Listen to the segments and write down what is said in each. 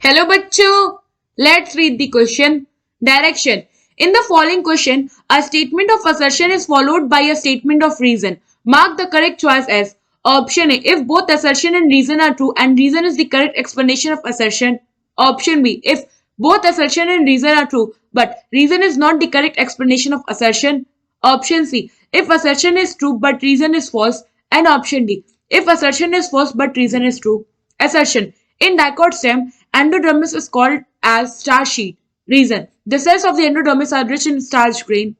Hello bachcho, let's read the question. Direction. In the following question, a statement of assertion is followed by a statement of reason. Mark the correct choice as option A, if both assertion and reason are true and reason is the correct explanation of assertion. Option B, if both assertion and reason are true but reason is not the correct explanation of assertion. Option C, if assertion is true but reason is false. And option D, if assertion is false but reason is true. Assertion. In dicot stem, endodermis is called as starch sheet. Reason. The cells of the endodermis are rich in starch grain.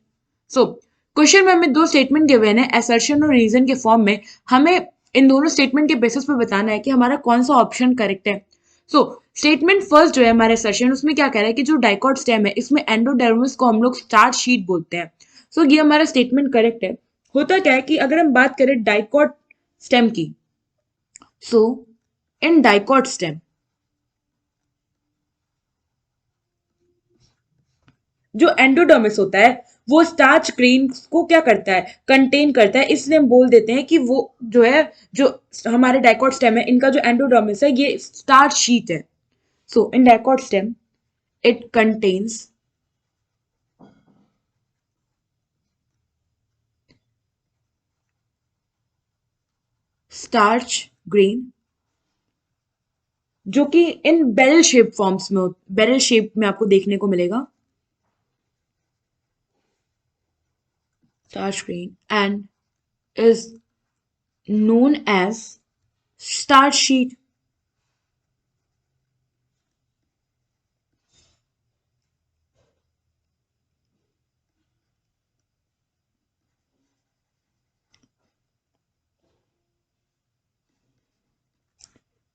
So, question में हमें दो statement given है assertion और reason के form में. हमें इन दोनों statement के बेसिस पे बताना है कि हमारा कौन सा ऑप्शन करेक्ट है. सो स्टेटमेंट फर्स्ट जो है हमारे असर्शन उसमें क्या कह रहा है कि जो डाइकॉट स्टेम है इसमें एंडोडर्मिस को हम लोग स्टार्च शीट बोलते हैं. सो ये हमारा स्टेटमेंट करेक्ट है. होता क्या है कि अगर हम बात करें डाइकॉट स्टेम की, सो इन डाइकॉट स्टेम जो एंडोडर्मिस होता है वो स्टार्च ग्रेन को क्या करता है, कंटेन करता है. इसलिए हम बोल देते हैं कि वो जो है, जो हमारे डाइकॉट स्टेम है इनका जो एंडोडर्मिस है ये स्टार्च शीट है. So in dicot stem it contains starch grain जो कि इन बैरल शेप फॉर्म्स में, बैरल शेप में आपको देखने को मिलेगा. Starch grain and is known as starch sheet.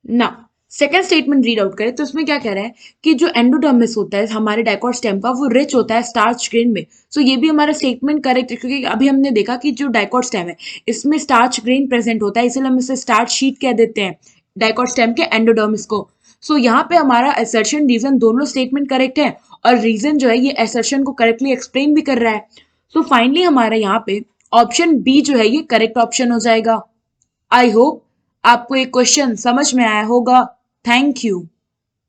Now, second statement read out करें तो इसमें क्या कह रहा है कि जो एंडोडर्मिस होता है हमारे डाइकॉट स्टेम का वो रिच होता है स्टार्च ग्रेन में. सो ये भी हमारा स्टेटमेंट करेक्ट है क्योंकि अभी हमने देखा कि जो डाइकॉट स्टेम है इसमें स्टार्च ग्रेन प्रेजेंट होता है, इसलिए हम इसे स्टार्च शीट कह देते हैं डाइकॉट स्टेम के एंडोडर्मिस को. सो यहाँ पे हमारा असर्शन रीजन दोनों स्टेटमेंट करेक्ट है और रीजन जो है ये असर्शन को करेक्टली एक्सप्लेन भी कर रहा है. सो फाइनली हमारा यहाँ पे ऑप्शन बी जो है ये करेक्ट ऑप्शन हो जाएगा. आई होप आपको ये क्वेश्चन समझ में आया होगा. Thank you.